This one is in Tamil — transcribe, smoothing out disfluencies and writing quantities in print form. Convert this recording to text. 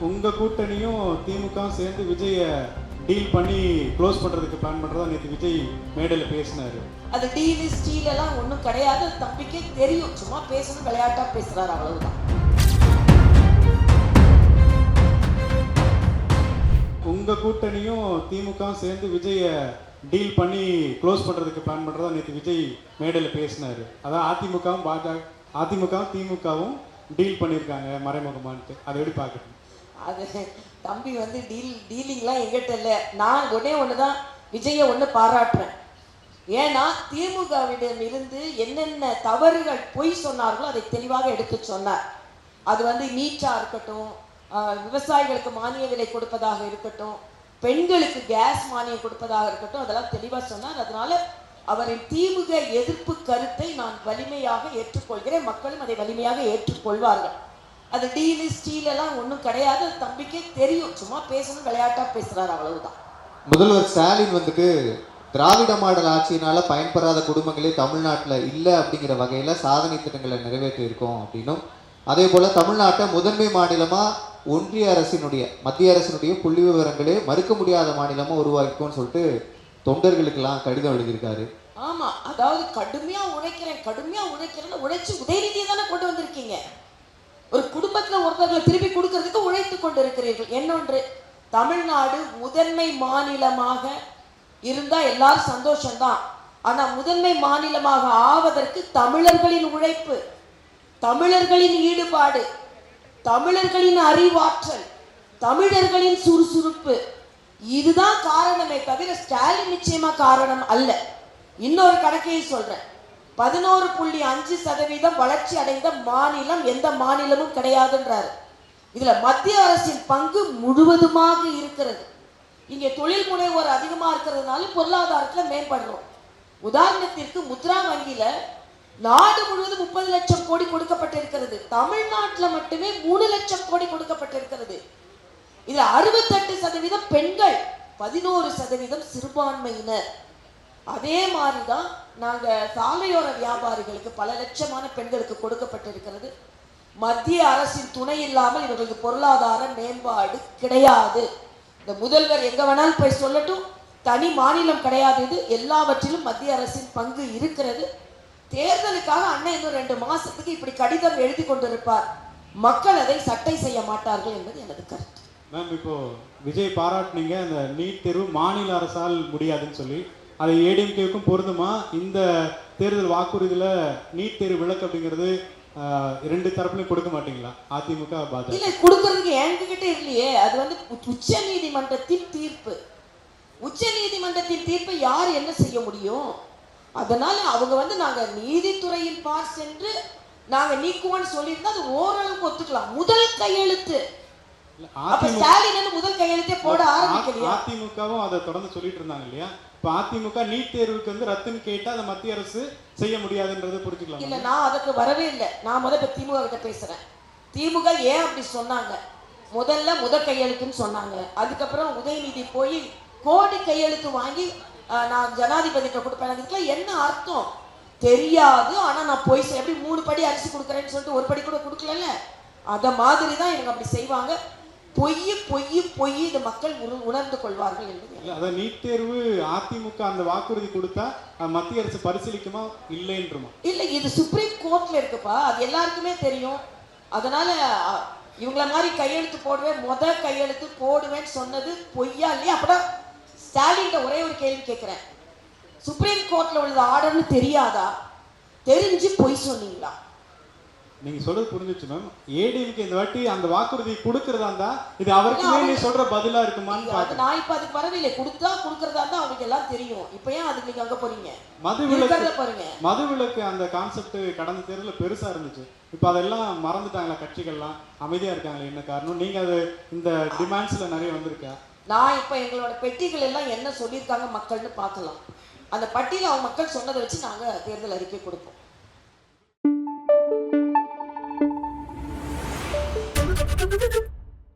உங்க கூட்டணியும் திமுகவும் சேர்ந்து விஜய டீல் பண்ணி க்ளோஸ் பண்றதுக்கு பிளான் பண்றதா நேற்று விஜய் மேடையில் பேசினாரு. அது டீல் ஸ்டீல் எல்லாம் ஒன்றும் கிடையாது. தம்பிக்கே தெரியும், சும்மா பேசணும், விளையாட்டா பேசுறாரு, அவ்வளவுதான். உங்க கூட்டணியும் திமுகவும் சேர்ந்து விஜய டீல் பண்ணி க்ளோஸ் பண்றதுக்கு பிளான் பண்றதா நேற்று விஜய் மேடையில் பேசினாரு. அதான் அதிமுகவும் திமுகவும் டீல் பண்ணியிருக்காங்க மறைமுகமான்ட்டு. அதை எப்படி பார்க்குறீங்க? அது தம்பி வந்து டீலிங்லாம் எங்கிட்ட இல்லை. நான் ஒன்று தான் விஜயை பாராட்டுறேன். ஏன்னா திமுகவிடம் இருந்து என்னென்ன தவறுகள் பொய் சொன்னார்களோ அதை தெளிவாக எடுத்து சொன்னார். அது வந்து நீட்டா இருக்கட்டும், விவசாயிகளுக்கு மானிய விலை கொடுப்பதாக இருக்கட்டும், பெண்களுக்கு கேஸ் மானியம் கொடுப்பதாக இருக்கட்டும், அதெல்லாம் தெளிவாக சொன்னார். அதனால அவரின் திமுக எதிர்ப்பு கருத்தை நான் வலிமையாக ஏற்றுக்கொள்கிறேன். மக்களும் அதை வலிமையாக ஏற்றுக்கொள்வார்கள். அது டீல் ஸ்டீல் எல்லாம் ஒன்றும் கிடையாது. தம்பிக்கே தெரியும், சும்மா பேசணும், விளையாட்டா பேசுறாரு, அவ்வளவுதான். முதல்வர் ஸ்டாலின் வந்துட்டு திராவிட மாடல் ஆட்சியினால பயன்பெறாத குடும்பங்களே தமிழ்நாட்டில் இல்லை அப்படிங்கிற வகையில் சாதனை திட்டங்களை நிறைவேற்றி இருக்கோம் அப்படின்னும், அதே போல் தமிழ்நாட்டை முதன்மை மாநிலமாக ஒன்றிய அரசினுடைய மத்திய அரசினுடைய புள்ளி விவரங்களே மறுக்க முடியாத மாநிலமாக உருவாக்கிக்கோன்னு சொல்லிட்டு தொண்டர்களுக்கெல்லாம் கடிதம் எழுதியிருக்காரு. ஆமா, அதாவது கடுமையா உழைக்கிறேன்னு உழைச்சு உதயநிதியை தானே கொண்டு வந்திருக்கீங்க. ஒரு குடும்பத்துல ஒருத்தர்களை திருப்பி கொடுக்கறதுக்கு உழைத்து கொண்டு இருக்கிறீர்கள். இன்னொன்று, தமிழ்நாடு முதன்மை மாநிலமாக இருந்தா எல்லாரும் சந்தோஷம்தான். ஆனா முதன்மை மாநிலமாக ஆவதற்கு தமிழர்களின் உழைப்பு, தமிழர்களின் ஈடுபாடு, தமிழர்களின் அறிவாற்றல், தமிழர்களின் சுறுசுறுப்பு, இதுதான் காரணமே தவிர ஸ்டாலின் நிச்சயமா காரணம் அல்ல. இன்னொரு கணக்கையை சொல்றேன். 11.5% வளர்ச்சி அடைந்த மாநிலம் எந்த மாநிலமும் கிடையாதுன்றாரு. இதுல மத்திய அரசின் பங்கு முழுவதுமாக இருக்கிறது. இங்கே தொழில் முனைவோர் அதிகமா இருக்கிறதுனால பொருளாதாரத்துல மேம்படுறோம். உதாரணத்திற்கு முத்ரா வங்கியில நாடு முழுவதும் 30 லட்சம் கோடி கொடுக்கப்பட்டிருக்கிறது. தமிழ்நாட்டில் மட்டுமே 3 லட்சம் கோடி கொடுக்கப்பட்டிருக்கிறது. இதுல 68% பெண்கள், 11% சிறுபான்மையினர். அதே மாதிரிதான் நாங்க சாலையோர வியாபாரிகளுக்கு பல லட்சமான பெண்களுக்கு கொடுக்கப்பட்டிருக்கிறது. மத்திய அரசின் துணை இல்லாமல் இவர்களுக்கு பொருளாதார மேம்பாடு கிடையாது. இந்த முதல்வர் எங்க வேணாலும் போய் சொல்லட்டும், தனி மாநிலம் கிடையாது. இது எல்லாவற்றிலும் மத்திய அரசின் பங்கு இருக்கிறது. தேர்தலுக்காக அண்ணன் இன்னும் 2 மாசத்துக்கு இப்படி கடிதம் எழுதி கொண்டிருப்பார். மக்கள் அதை சட்டை செய்ய மாட்டார்கள் என்பது எனது கருத்து. மேம், இப்போ விஜய் பாராட்டினீங்க அந்த நீட் தேர்வு மாநில அரசால் முடியாதுன்னு சொல்லி, அதை ஏடிஎம்கேவுக்கும் பொருந்துமா? இந்த தேர்தல் வாக்குறுதியில நீட் தேர்வு விலக்கு அப்படிங்கிறது 2 தரப்புலையும் கொடுக்க மாட்டீங்களா? அதிமுக பாஜக இல்ல, கொடுக்கறதுக்கு எங்ககிட்ட இல்லையே. அது வந்து உச்ச நீதிமன்றத்தின் தீர்ப்பு. உச்ச நீதிமன்றத்தின் தீர்ப்பை யார் என்ன செய்ய முடியும்? அதனால அவங்க வந்து நாங்க நீதித்துறையின் பார் சென்று நாங்க நீக்குவோம்னு சொல்லியிருந்தா அது ஓரளவுக்கு ஒத்துக்கலாம். முதல் கையெழுத்து ஸ்டாலின் முதல் கையெழுத்தே போட ஆரம்பிக்கலையா? அதிமுகவும் அதை தொடர்ந்து சொல்லிட்டு இருந்தாங்க இல்லையா? இப்ப அதிமுக நீட் தேர்வுக்கு வந்து ரத்துன்னு கேட்டா அதை மத்திய அரசு செய்ய முடியாதுன்றதை புரிஞ்சுக்கலாம். இல்ல, நான் அதுக்கு வரவே இல்லை. நான் இப்ப திமுக கிட்ட பேசுறேன். திமுக ஏன் அப்படி சொன்னாங்க? முதல் கையெழுத்துன்னு சொன்னாங்க. அதுக்கப்புறம் உதயநிதி போய் கோடி கையெழுத்து வாங்கி நான் ஜனாதிபதிகிட்ட கொடுப்பேன். அதுக்குலாம் என்ன அர்த்தம் தெரியாது. ஆனா நான் போய் எப்படி 3 படி அரிசி கொடுக்குறேன்னு சொல்லிட்டு 1 படி கூட கொடுக்கல. அத மாதிரி தான் இவங்க அப்படி செய்வாங்க. பொய் இந்த மக்கள் உணர்ந்து கொள்வார்கள் என்பது. அதான் நீட் தேர்வு அதிமுக அந்த வாக்குறுதி கொடுத்தா மத்திய அரசு பரிசீலிக்குமா இல்லைன்றமா? இல்ல, இது சுப்ரீம் கோர்ட்ல இருக்குப்பா, அது எல்லாருக்குமே தெரியும். அதனால இவங்கள மாதிரி கையெழுத்து முதல் கையெழுத்து போடுவேன்னு சொன்னது பொய்யா இல்லையா? அப்பதான் ஸ்டாலின் ஒரே ஒரு கேள்வி கேட்கிறேன். சுப்ரீம் கோர்ட்ல உள்ள ஆர்டர்னு தெரியாதா? தெரிஞ்சு பொய் சொன்னீங்களா? நீங்க சொல்றது புரிஞ்சிச்சு மேம். ஏடிஎம்கே இந்த வாட்டி அந்த வாக்குறுதி கொடுக்கறதா இருந்தா இது அவருக்குமே நீ சொல்ற பதிலா இருக்குமான்னு பாத்து. நான் இப்ப அதுக்கு வரவில்லை. கொடுக்கறதா இருந்தா அவங்களுக்கு எல்லாம் தெரியும். இப்ப ஏன் அதுக்கு நீங்க அங்க போறீங்க? மதுவிலக்கு அந்த கான்செப்ட் கடந்த தேர்தல பெருசா இருந்துச்சு. இப்ப அதெல்லாம் மறந்துட்டாங்களா கட்சிகள்லாம்? அமைதியா இருக்காங்களா? என்ன காரணம்? நீங்க அது இந்த டிமாண்ட்ஸ்ல நிறைய வந்திருக்கா? நான் இப்ப எங்களோட பெட்டிகள் எல்லாம் என்ன சொல்லியிருக்காங்க மக்கள்னு பார்க்கலாம். அந்த பட்டியல அவங்க மக்கள் சொன்னதை வச்சு நாங்க தேர்தல் அறிக்கை கொடுப்போம்.